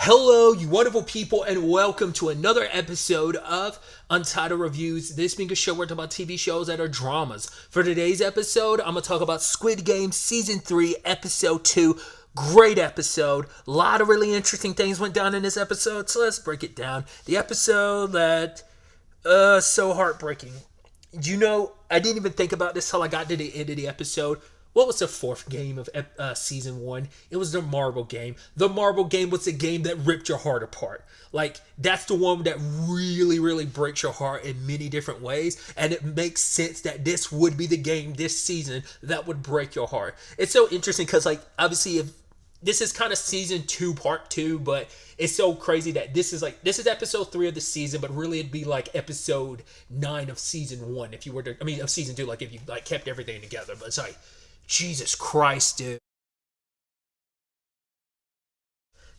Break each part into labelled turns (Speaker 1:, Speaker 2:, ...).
Speaker 1: Hello, you wonderful people, and welcome to another episode of Untitled Reviews. This being a show where I talk about TV shows that are dramas. For today's episode, I'm going to talk about Squid Game Season 3, Episode 2. Great episode. A lot of really interesting things went down in this episode, so let's break it down. The episode that, so heartbreaking. I didn't even think about this till I got to the end of the episode. What was the fourth game of season 1? It was the marble game. The marble game was the game that ripped your heart apart. Like, that's the one that really, really breaks your heart in many different ways. And it makes sense that this would be the game this season that would break your heart. It's so interesting because, like, obviously, if this is kind of season 2, part 2, but it's so crazy that this is episode 3 of the season, but really it'd be like episode 9 of season 1 if you were to, of season 2, like if you like kept everything together. But it's like, Jesus Christ, dude.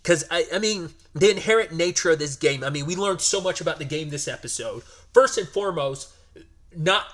Speaker 1: Because, the inherent nature of this game, we learned so much about the game this episode. First and foremost, not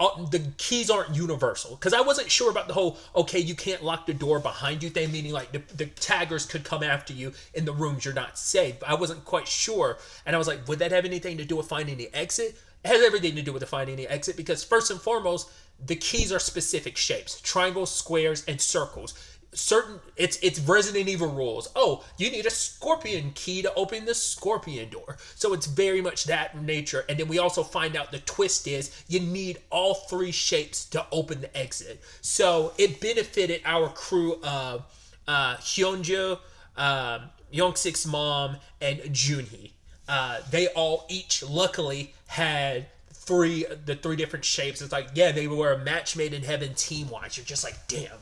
Speaker 1: the keys aren't universal. Because I wasn't sure about the whole, okay, you can't lock the door behind you thing, meaning like the taggers could come after you in the rooms you're not safe. I wasn't quite sure. And I was like, would that have anything to do with finding the exit? It has everything to do with the finding the exit because first and foremost, the keys are specific shapes: triangles, squares, and circles. It's Resident Evil rules. Oh, you need a scorpion key to open the scorpion door. So it's very much that nature. And then we also find out the twist is you need all 3 shapes to open the exit. So it benefited our crew of Hyunju, Youngsik's mom, and Junhee. They all each luckily had the 3 different shapes. It's like, yeah, they were a match made in heaven team-wise. You're just like, damn.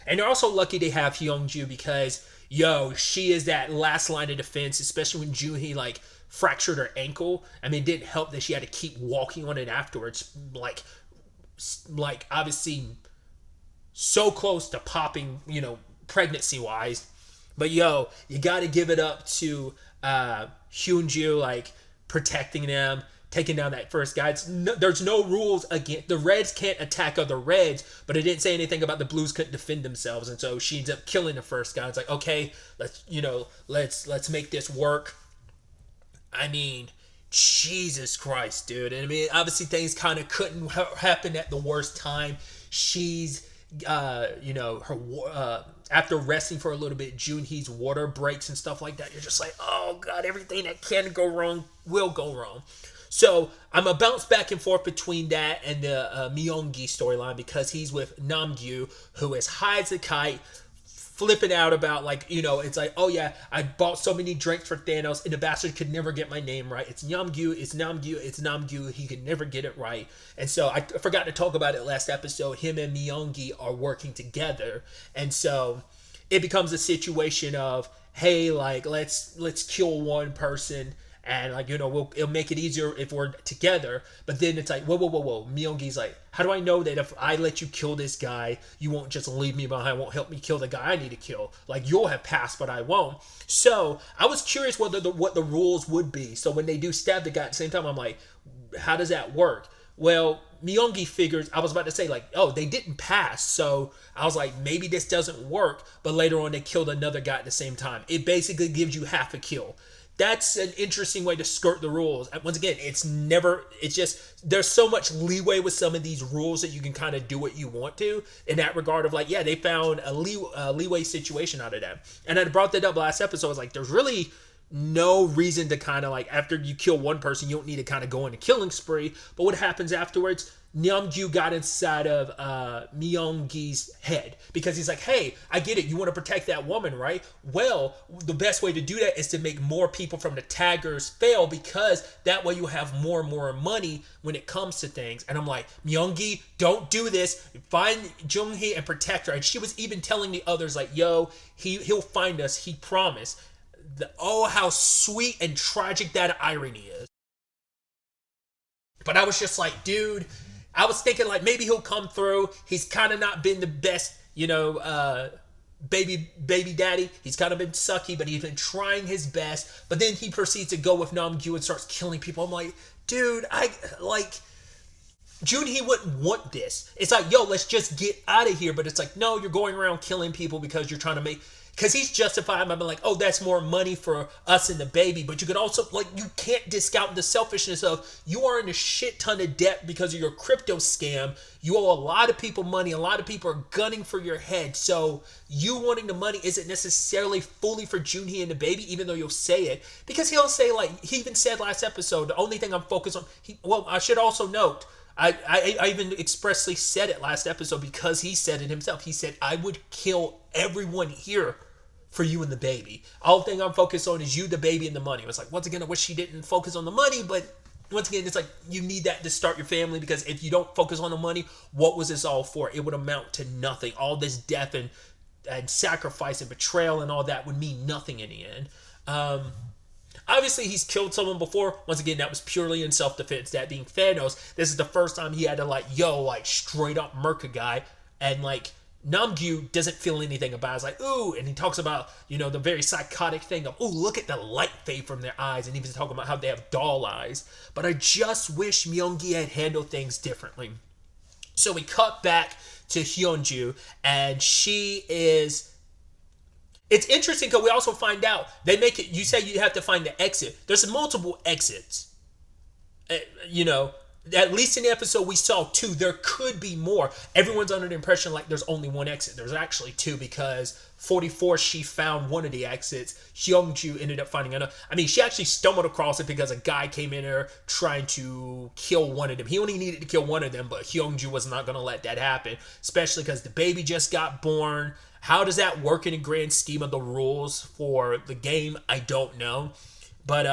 Speaker 1: And they're also lucky to have Hyungju because, she is that last line of defense, especially when Junhee, like, fractured her ankle. It didn't help that she had to keep walking on it afterwards. Like obviously so close to popping, pregnancy-wise. But, you got to give it up to Hyunju, like, protecting them, taking down that first guy. There's no rules against the Reds can't attack other Reds, but it didn't say anything about the Blues couldn't defend themselves, and so she ends up killing the first guy. It's like, okay, let's make this work. Jesus Christ, dude. And obviously things kind of couldn't happen at the worst time. She's after resting for a little bit, Junhee's water breaks and stuff like that. You're just like, oh god, everything that can go wrong will go wrong. So I'm a bounce back and forth between that and the Myung-gi storyline because he's with Namgyu, who is high as a kite, flipping out about, like, it's like, oh yeah, I bought so many drinks for Thanos and the bastard could never get my name right. It's Namgyu, it's Namgyu, it's Namgyu. He could never get it right. And so I forgot to talk about it last episode. Him and Myung-gi are working together. And so it becomes a situation of, hey, like, let's kill one person. And, like, it'll make it easier if we're together. But then it's like, whoa. Myung-gi's like, how do I know that if I let you kill this guy, you won't just leave me behind, won't help me kill the guy I need to kill? Like, you'll have passed, but I won't. So I was curious what the rules would be. So when they do stab the guy at the same time, I'm like, how does that work? Well, Myung-gi figures, I was about to say, like, oh, they didn't pass. So I was like, maybe this doesn't work. But later on, they killed another guy at the same time. It basically gives you half a kill. That's an interesting way to skirt the rules. Once again, it's just, there's so much leeway with some of these rules that you can kind of do what you want to in that regard of, like, yeah, they found a leeway situation out of that. And I brought that up last episode. I was like, there's really no reason to kind of, like, after you kill one person, you don't need to kind of go on a killing spree. But what happens afterwards? Namgyu got inside of Myung-gi's head because he's like, hey, I get it. You want to protect that woman, right? Well, the best way to do that is to make more people from the taggers fail because that way you have more and more money when it comes to things. And I'm like, Myung-gi, don't do this. Find Junhee and protect her. And she was even telling the others, like, yo, he'll find us. He promised. How sweet and tragic that irony is. But I was just like, dude, I was thinking, like, maybe he'll come through. He's kind of not been the best, baby daddy. He's kind of been sucky, but he's been trying his best. But then he proceeds to go with Namgyu and starts killing people. I'm like, dude, Junhee wouldn't want this. It's like, yo, let's just get out of here. But it's like, no, you're going around killing people because you're trying to make... because he's justified by being like, oh, that's more money for us and the baby. But you could also, like, you can't discount the selfishness of you are in a shit ton of debt because of your crypto scam. You owe a lot of people money. A lot of people are gunning for your head. So you wanting the money isn't necessarily fully for Junhee and the baby, even though you'll say it. Because he'll say, like, he even said last episode, the only thing I'm focused on, well, I should also note, I even expressly said it last episode because he said it himself. He said, I would kill everyone here for you and the baby. All thing I'm focused on is you, the baby, and the money. It was like, once again, I wish she didn't focus on the money, but once again, it's like you need that to start your family, because if you don't focus on the money, what was this all for? It would amount to nothing. All this death and sacrifice and betrayal and all that would mean nothing in the end. Obviously, he's killed someone before. Once again, that was purely in self-defense. That being Thanos, this is the first time he had to straight up murk a guy. And Namgyu doesn't feel anything about it. It's like, ooh, and he talks about, the very psychotic thing of, ooh, look at the light fade from their eyes. And he was talking about how they have doll eyes. But I just wish Myung-gi had handled things differently. So we cut back to Hyunju, and she is... It's interesting because we also find out, they make it, you say you have to find the exit. There's multiple exits. At least in the episode we saw 2, there could be more. Everyone's under the impression like there's only one exit. There's actually 2 because 44, she found one of the exits. Hyungju ended up finding another. I mean, she actually stumbled across it because a guy came in there trying to kill one of them. He only needed to kill one of them, but Hyungju was not going to let that happen, especially because the baby just got born. How does that work in the grand scheme of the rules for the game? I don't know. But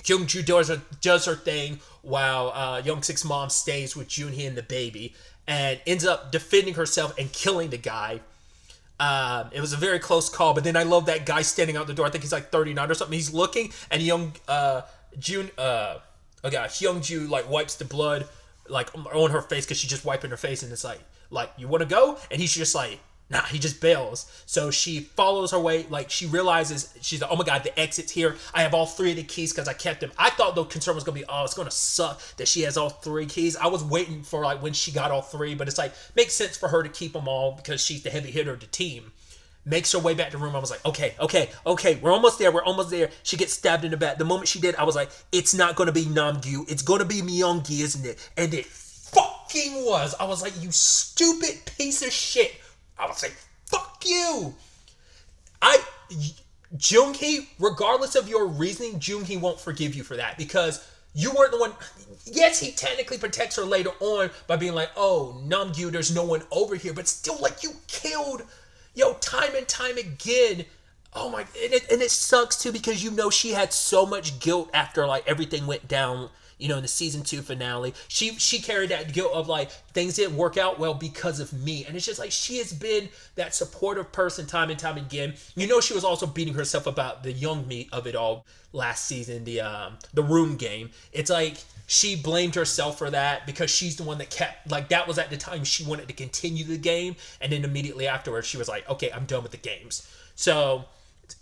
Speaker 1: Hyungju does her thing while Youngsik's mom stays with Junhee and the baby and ends up defending herself and killing the guy. It was a very close call, but then I love that guy standing out the door. I think he's like 39 or something. He's looking, and Hyungju wipes the blood on her face because she's just wiping her face, and it's like you want to go? And he's just like, nah, he just bails. So she follows her way. She realizes, she's like, oh my God, the exit's here. I have all 3 of the keys because I kept them. I thought the concern was going to be, oh, it's going to suck that she has all 3 keys. I was waiting for when she got all 3, but it's makes sense for her to keep them all because she's the heavy hitter of the team. Makes her way back to the room. I was like, okay, we're almost there. She gets stabbed in the back. The moment she did, I was like, it's not going to be Namgyu. It's going to be Myung-gi, isn't it? And it fucking was. I was like, you stupid piece of shit. I was like, fuck you. Junhee, regardless of your reasoning, Junhee won't forgive you for that because you weren't the one. Yes, he technically protects her later on by being like, oh, Namgyu, there's no one over here. But still, you killed, time and time again. Oh my, and it sucks too because she had so much guilt after everything went down. In the season 2 finale, she carried that guilt of things didn't work out well because of me, and it's just she has been that supportive person time and time again. She was also beating herself about the young me of it all last season, the room game. It's she blamed herself for that because she's the one that kept that was at the time she wanted to continue the game, and then immediately afterwards she was like, okay, I'm done with the games. So,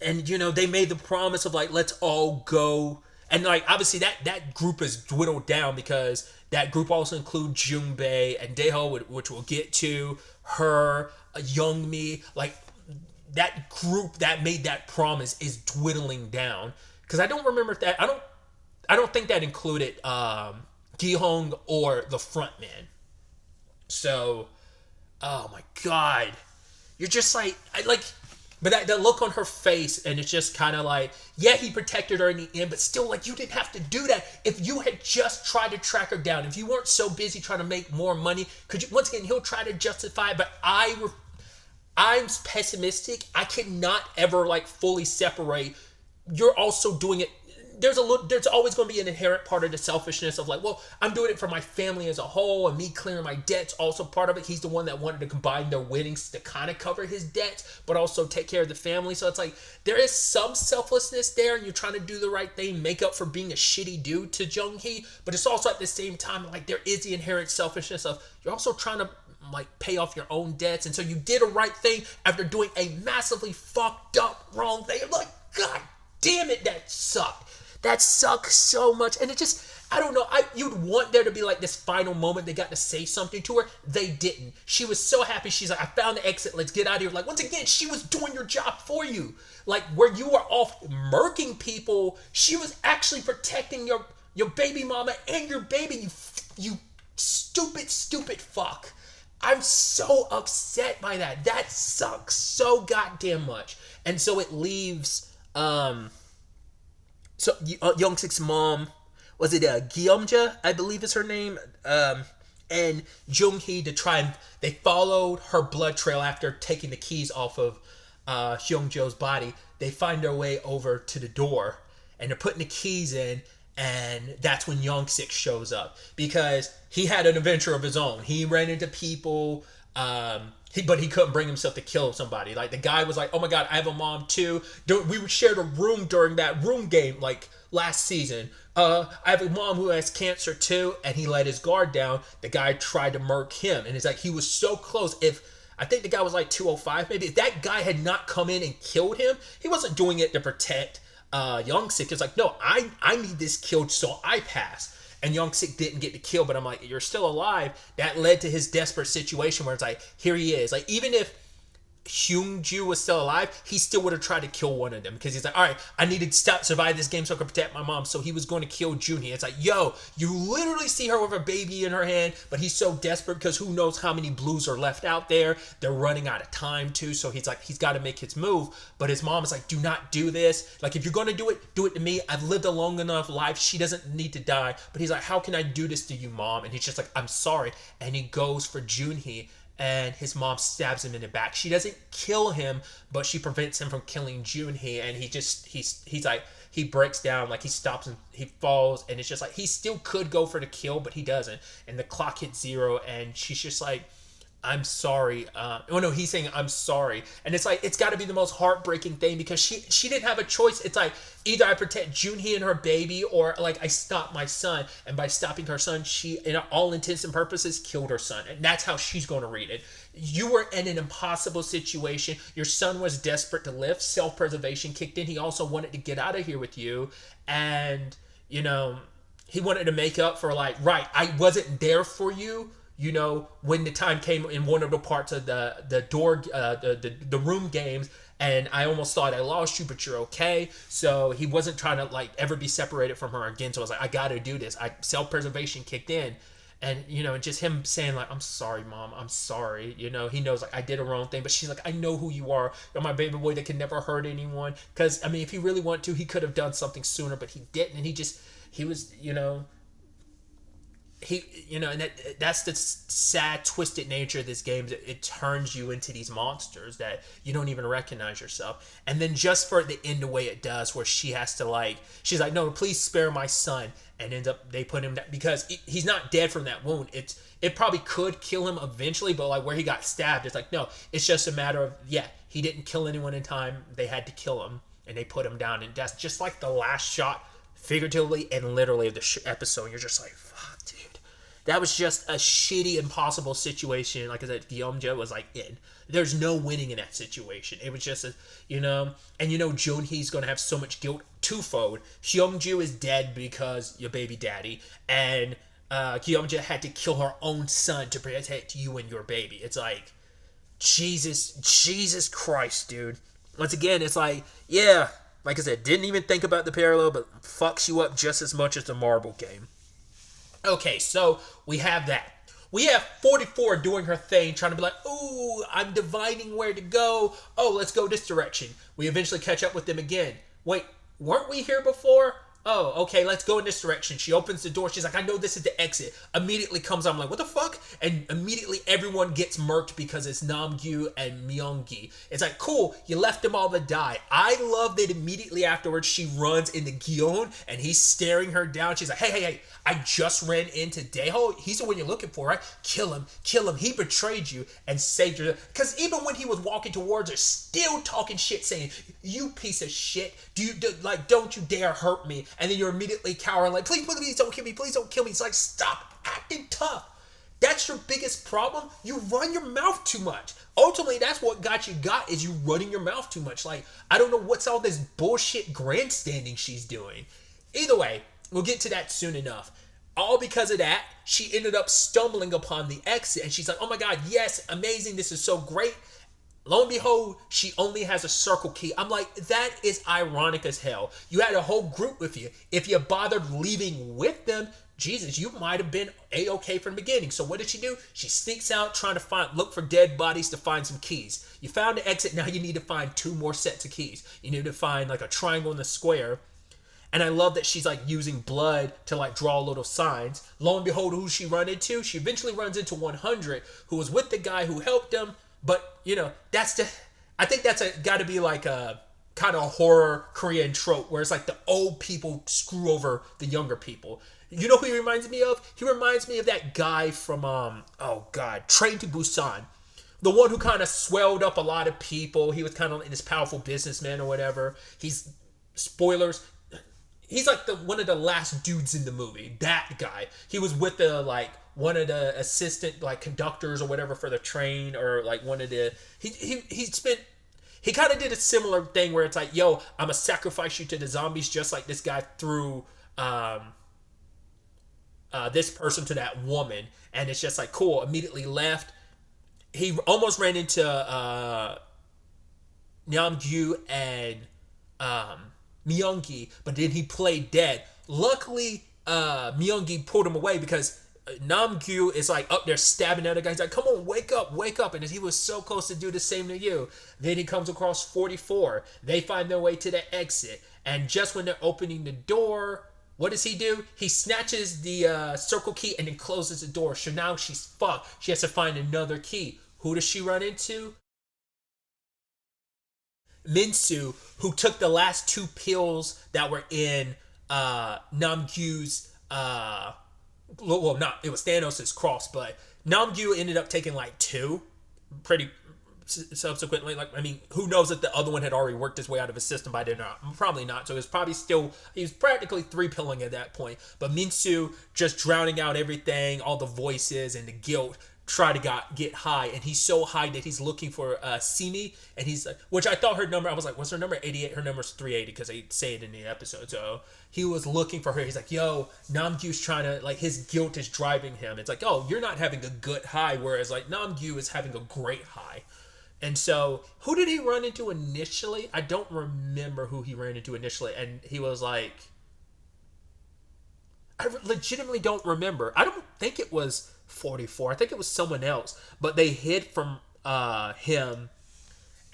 Speaker 1: and they made the promise of let's all go. And obviously that group is dwindled down because that group also includes Junbei and Daeho, which we'll get to, her, Youngmi. That group that made that promise is dwindling down. Because I don't remember if that, I don't think that included Gi-hong or the frontman. So, oh my God. You're just but that look on her face, and it's just kind of yeah, he protected her in the end, but still, you didn't have to do that. If you had just tried to track her down, if you weren't so busy trying to make more money, could you, once again, he'll try to justify it, but I'm pessimistic. I cannot ever, fully separate. You're also doing it. There's always going to be an inherent part of the selfishness of well, I'm doing it for my family as a whole, and me clearing my debts also part of it. He's the one that wanted to combine their winnings to kind of cover his debts, but also take care of the family. So it's there is some selflessness there, and you're trying to do the right thing, make up for being a shitty dude to Junhee, but it's also at the same time there is the inherent selfishness of you're also trying to pay off your own debts, and so you did a right thing after doing a massively fucked up wrong thing. I'm God damn it, that sucked. That sucks so much. And it just, I don't know. You'd want there to be like this final moment they got to say something to her. They didn't. She was so happy. She's like, I found the exit. Let's get out of here. Like, once again, she was doing your job for you. Like, where you were off murking people, she was actually protecting your baby mama and your baby. You stupid fuck. I'm so upset by that. That sucks so goddamn much. And so it leaves Young-sik's mom, was it Gyeomja, I believe is her name, and Jung-hee to try and they followed her blood trail after taking the keys off of Hyung-jo's body. They find their way over to the door and they're putting the keys in, and that's when Young-sik shows up because he had an adventure of his own. He ran into people, but he couldn't bring himself to kill somebody. Like, the guy was like, oh my god, I have a mom too. We shared a room during that room game, like, last season. I have a mom who has cancer too, and he let his guard down. The guy tried to murk him, and it's like, he was so close. I think the guy was like 205 maybe. If that guy had not come in and killed him, he wasn't doing it to protect Young-sik. It's like, no, I need this killed so I pass. And Young-sik didn't get the kill, but I'm like, you're still alive. That led to his desperate situation where it's like, here he is. Like, even if Hyung-ju was still alive, he still would have tried to kill one of them because he's like, all right, I need to survive this game so I can protect my mom. So he was going to kill Junhee. It's like, yo, you literally see her with a baby in her hand, but he's so desperate because who knows how many blues are left out there. They're running out of time too, so he's like, he's got to make his move. But his mom is like, do not do this. Like, if you're going to do it to me. I've lived a long enough life. She doesn't need to die. But he's like, how can I do this to you, mom? And he's just like, I'm sorry. And he goes for Junhee. And his mom stabs him in the back. She doesn't kill him, but she prevents him from killing Junhee. And he's like, he breaks down, like he stops and he falls. And it's just like, he still could go for the kill, but he doesn't. And the clock hits 0, and she's just like, I'm sorry. He's saying, I'm sorry. And it's like, it's got to be the most heartbreaking thing because she didn't have a choice. It's like, either I protect Junhee and her baby, or like I stop my son. And by stopping her son, she, in all intents and purposes, killed her son. And that's how she's going to read it. You were in an impossible situation. Your son was desperate to live. Self-preservation kicked in. He also wanted to get out of here with you. And, he wanted to make up for, like, right, I wasn't there for you. When the time came in one of the parts of the room games, and I almost thought I lost you, but you're okay. So he wasn't trying to like ever be separated from her again. So I was like, I got to do this. Self-preservation kicked in, and just him saying like, I'm sorry, mom, I'm sorry. He knows like I did a wrong thing, but she's like, I know who you are. You're my baby boy that can never hurt anyone. Because I mean, if he really wanted to, he could have done something sooner, but he didn't, and he was. And that's the sad, twisted nature of this game. It turns you into these monsters that you don't even recognize yourself. And then just for it to end the way it does, where she has to she's like, no, please spare my son. And ends up, they put him down because he's not dead from that wound. It probably could kill him eventually, but like where he got stabbed, it's like, no, it's just a matter of, he didn't kill anyone in time. They had to kill him, and they put him down. And that's just like the last shot, figuratively and literally, of the episode. You're just like, fuck, dude. That was just a shitty, impossible situation. Like I said, Gyeomja was like in. There's no winning in that situation. It was just Junhee's gonna have so much guilt twofold. Hyungju is dead because your baby daddy, and Gyeomja had to kill her own son to protect you and your baby. It's like, Jesus Christ, dude. Once again, it's like, like I said, didn't even think about the parallel, but fucks you up just as much as the marble game. Okay, so we have that. We have 44 doing her thing, trying to be like, ooh, I'm divining where to go. Oh, let's go this direction. We eventually catch up with them again. Wait, weren't we here before? Oh, okay, let's go in this direction. She opens the door. She's like, I know this is the exit. Immediately comes out. I'm like, what the fuck? And immediately everyone gets murked because it's Namgyu and Myunggi. It's like, cool, you left them all to die. I love that immediately afterwards she runs into Gyeon and he's staring her down. She's like, hey, I just ran into Daeho. He's the one you're looking for, right? Kill him. He betrayed you and saved her. Because even when he was walking towards her, still talking shit, saying, you piece of shit. Don't you dare hurt me. And then you're immediately cowering like, please don't kill me. Please don't kill me. It's like, stop acting tough. That's your biggest problem. You run your mouth too much. Ultimately, that's what got is you running your mouth too much. Like, I don't know what's all this bullshit grandstanding she's doing. Either way, we'll get to that soon enough. All because of that, she ended up stumbling upon the exit, and she's like, "Oh my god, yes, amazing! This is so great." Lo and behold, she only has a circle key. I'm like, that is ironic as hell. You had a whole group with you. If you bothered leaving with them, Jesus, you might have been A-okay from the beginning. So what did she do? She sneaks out trying to look for dead bodies to find some keys. You found the exit, now you need to find 2 more sets of keys. You need to find like a triangle and a square. And I love that she's like using blood to like draw little signs. Lo and behold, who she run into? She eventually runs into 100, who was with the guy who helped him. But I think that's got to be like a kind of horror Korean trope where it's like the old people screw over the younger people. You know who he reminds me of? He reminds me of that guy from Train to Busan. The one who kind of swelled up a lot of people. He was kind of like this powerful businessman or whatever. Spoilers. He's like one of the last dudes in the movie. That guy. He was with one of the assistant conductors or whatever for the train, or like one of the he kind of did a similar thing where it's like, yo, I'm gonna sacrifice you to the zombies, just like this guy threw this person to that woman, and it's just like cool. Immediately left. He almost ran into Namgyu and Myunggi, but then he played dead. Luckily, Myunggi pulled him away because Namgyu is like up there stabbing at the guy. He's like, "Come on, wake up!" And he was so close to do the same to you. Then he comes across 44. They find their way to the exit, and just when they're opening the door, what does he do? He snatches the circle key and then closes the door. So now she's fucked. She has to find another key. Who does she run into? Minsu, who took the last 2 pills that were in Namgyu's it was Thanos' cross, but Namgyu ended up taking like 2 pretty subsequently. Like, I mean, who knows if the other one had already worked his way out of his system by then? Probably not. So he was practically 3-pilling at that point. But Minsu just drowning out everything, all the voices and the guilt, try to get high, and he's so high that he's looking for Simi, and he's like, which I thought her number, I was like, what's her number? 88. Her number's 380 because they say it in the episode. So he was looking for her. He's like, yo, Namgyu's trying to, like, his guilt is driving him. It's like, oh, you're not having a good high, whereas like Namgyu is having a great high. And so who did he run into initially? I don't remember who he ran into initially, and he was like, I legitimately don't remember. I don't think it was 44. I think it was someone else. But they hid from him,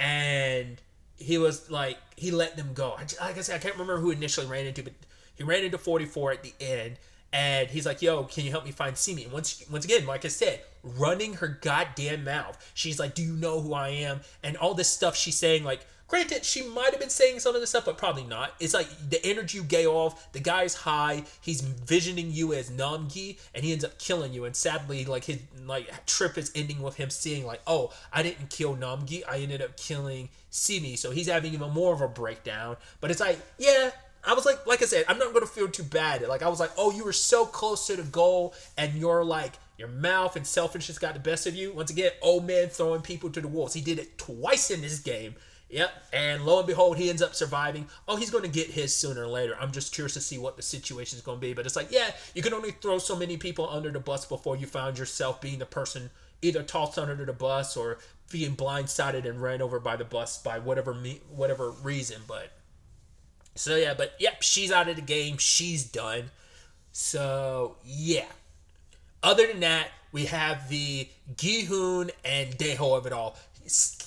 Speaker 1: and he was like, he let them go. Like I said, I can't remember who initially ran into, but he ran into 44 at the end, and he's like, yo, can you help me find Simi? And once again, like I said, running her goddamn mouth. She's like, do you know who I am? And all this stuff she's saying, like, granted, she might have been saying some of this stuff, but probably not. It's like the energy you gave off, the guy's high, he's envisioning you as Namgi, and he ends up killing you. And sadly, like, his trip is ending with him seeing, like, oh, I didn't kill Namgi, I ended up killing Simi. So he's having even more of a breakdown. But it's like, yeah, I was like I said, I'm not going to feel too bad. Like, I was like, oh, you were so close to the goal, and you're like, your mouth and selfishness got the best of you. Once again, old man throwing people to the wolves. He did it twice in this game. Yep, and lo and behold, he ends up surviving. Oh, he's going to get his sooner or later. I'm just curious to see what the situation is going to be. But it's like, yeah, you can only throw so many people under the bus before you found yourself being the person either tossed under the bus or being blindsided and ran over by the bus by whatever reason. But she's out of the game. She's done. So, yeah. Other than that, we have the Gi-hoon and Daeho of it all.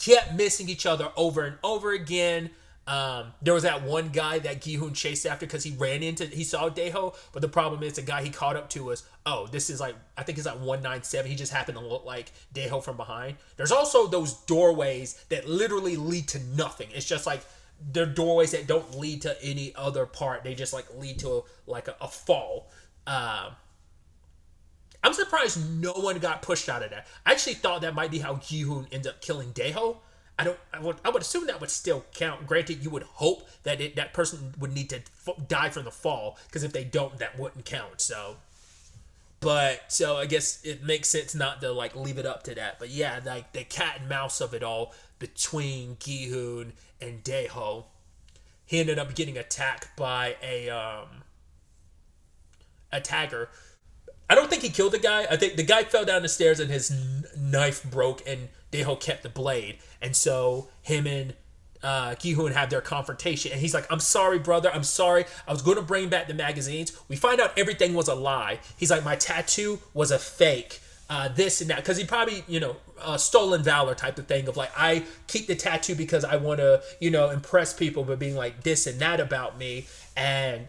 Speaker 1: Kept missing each other over and over again. There was that one guy that Gi-hoon chased after because he saw Daeho, but the problem is the guy he caught up to was, oh, this is like, I think it's like 197. He just happened to look like Daeho from behind. There's also those doorways that literally lead to nothing. It's just like, they're doorways that don't lead to any other part. They just like lead to a fall. I'm surprised no one got pushed out of that. I actually thought that might be how Gi-hoon ended up killing Daeho. I would assume that would still count. Granted, you would hope that that person would need to die from the fall, because if they don't, that wouldn't count. So I guess it makes sense not to like leave it up to that. But yeah, like the cat and mouse of it all between Gi-hoon and Daeho. He ended up getting attacked by a attack her. I don't think he killed the guy. I think the guy fell down the stairs and his knife broke, and Deho kept the blade. And so him and Gi-hoon have their confrontation, and he's like, "I'm sorry, brother. I'm sorry. I was going to bring back the magazines." We find out everything was a lie. He's like, "My tattoo was a fake." This and that, because he probably, stolen valor type of thing of like, I keep the tattoo because I want to, impress people, but being like this and that about me. And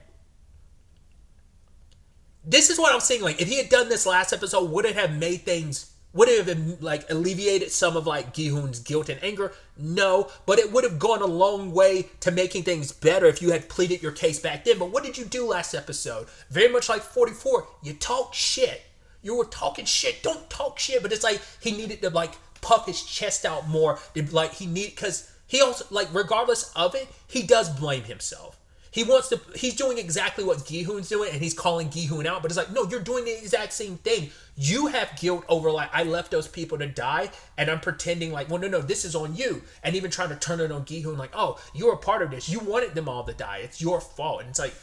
Speaker 1: this is what I'm saying. Like, if he had done this last episode, would it have made things? Would it have like alleviated some of like Gi-hoon's guilt and anger? No, but it would have gone a long way to making things better if you had pleaded your case back then. But what did you do last episode? Very much like 44, you talk shit. You were talking shit. Don't talk shit. But it's like he needed to like puff his chest out more. Like because he also, like, regardless of it, he does blame himself. He's doing exactly what Gi-hoon's doing, and he's calling Gi-hoon out. But it's like, no, you're doing the exact same thing. You have guilt over like, I left those people to die, and I'm pretending like, well, no, this is on you. And even trying to turn it on Gi-hoon like, oh, you're a part of this. You wanted them all to die. It's your fault. And it's like,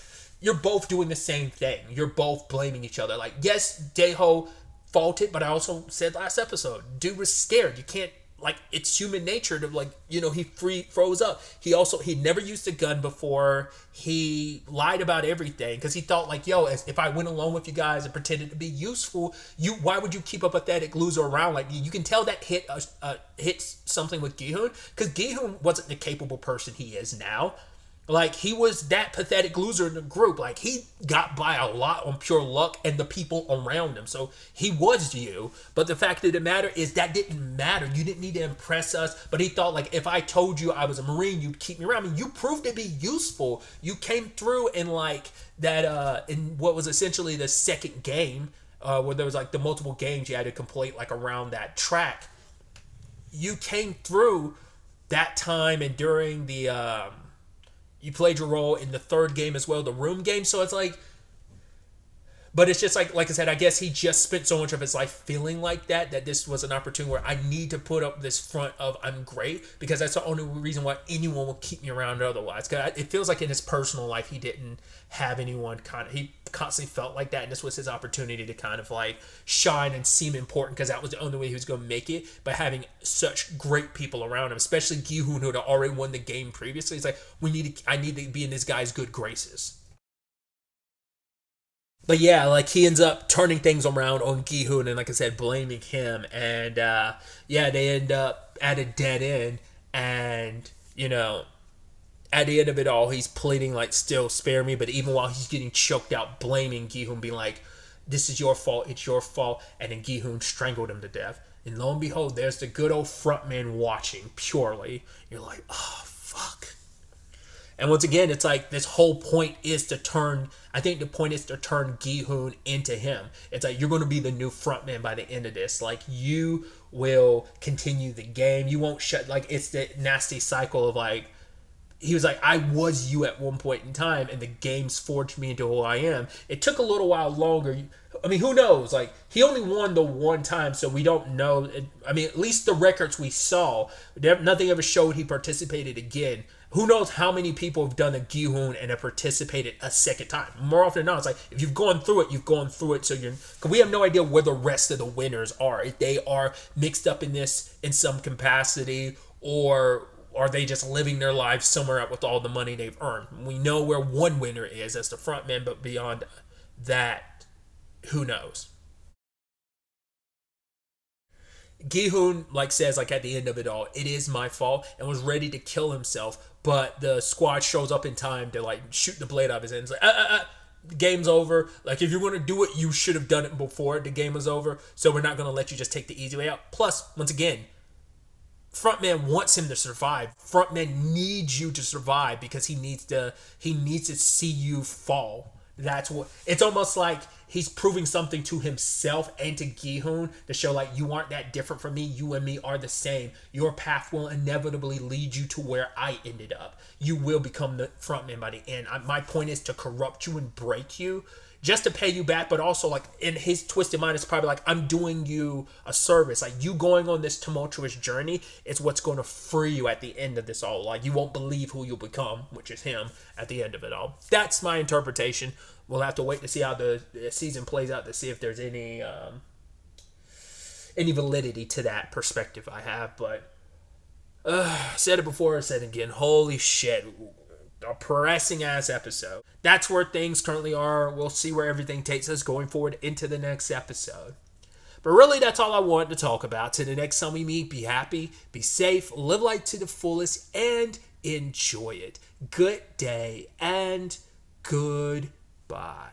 Speaker 1: you're both doing the same thing. You're both blaming each other. Like, yes, Daeho faulted, but I also said last episode, dude was scared. You can't, like, it's human nature to, like, he froze up. He never used a gun before. He lied about everything because he thought like, yo, if I went along with you guys and pretended to be useful, why would you keep a pathetic loser around? Like, you can tell that hits something with Gi-hoon, because Gi-hoon wasn't the capable person he is now. Like, he was that pathetic loser in the group. Like, he got by a lot on pure luck and the people around him. So he was you. But the fact of the matter is that didn't matter. You didn't need to impress us. But he thought, like, if I told you I was a Marine, you'd keep me around. I mean, you proved to be useful. You came through in, like, that, in what was essentially the second game, where there was, like, the multiple games you had to complete, like, around that track. You came through that time, and during the, you played your role in the third game as well, the room game. So it's like, but it's just like I said, I guess he just spent so much of his life feeling like that this was an opportunity where I need to put up this front of I'm great, because that's the only reason why anyone will keep me around otherwise. Because it feels like in his personal life, he didn't have anyone he constantly felt like that. And this was his opportunity to kind of like shine and seem important, because that was the only way he was going to make it, by having such great people around him, especially Gi-hoon, who had already won the game previously. He's like, I need to be in this guy's good graces. But yeah, like, he ends up turning things around on Gi-hoon and, like I said, blaming him. And yeah, they end up at a dead end. And, at the end of it all, he's pleading, like, still spare me. But even while he's getting choked out, blaming Gi-hoon, being like, this is your fault, it's your fault. And then Gi-hoon strangled him to death. And lo and behold, there's the good old frontman watching purely. You're like, oh, fuck. And once again, it's like this whole point is to turn, I think the point is to turn Gi-hoon into him. It's like, you're going to be the new frontman by the end of this. Like, you will continue the game. You won't shut, like, it's the nasty cycle of like, he was like, I was you at one point in time, and the game's forged me into who I am. It took a little while longer. I mean, who knows? Like, he only won the one time, so we don't know. I mean, at least the records we saw, nothing ever showed he participated again. Who knows how many people have done a Gi-hoon and have participated a second time? More often than not, it's like, if you've gone through it, you've gone through it. So because we have no idea where the rest of the winners are. If they are mixed up in this in some capacity, or are they just living their lives somewhere out with all the money they've earned? We know where one winner is as the frontman, but beyond that, who knows? Gi-hoon, like, says, like, at the end of it all, it is my fault, and was ready to kill himself, but the squad shows up in time to, like, shoot the blade off his hand. It's like, the game's over. Like, if you're going to do it, you should have done it before the game was over, so we're not going to let you just take the easy way out. Plus, once again, frontman wants him to survive. Frontman needs you to survive, because he needs to see you fall. That's what it's almost like he's proving something to himself and to Gi-hoon to show, like, you aren't that different from me. You and me are the same. Your path will inevitably lead you to where I ended up. You will become the frontman by the end. My point is to corrupt you and break you. just to pay you back, but also like in his twisted mind, it's probably like, I'm doing you a service. Like you going on this tumultuous journey is what's going to free you at the end of this all. Like you won't believe who you'll become, which is him at the end of it all. That's my interpretation. We'll have to wait to see how the season plays out to see if there's any validity to that perspective I have. But said it before, I said it again. Holy shit. A pressing ass episode. That's where things currently are. We'll see where everything takes us going forward into the next episode. But really, that's all I wanted to talk about. Till the next time we meet, be happy, be safe, live life to the fullest, and enjoy it. Good day and goodbye.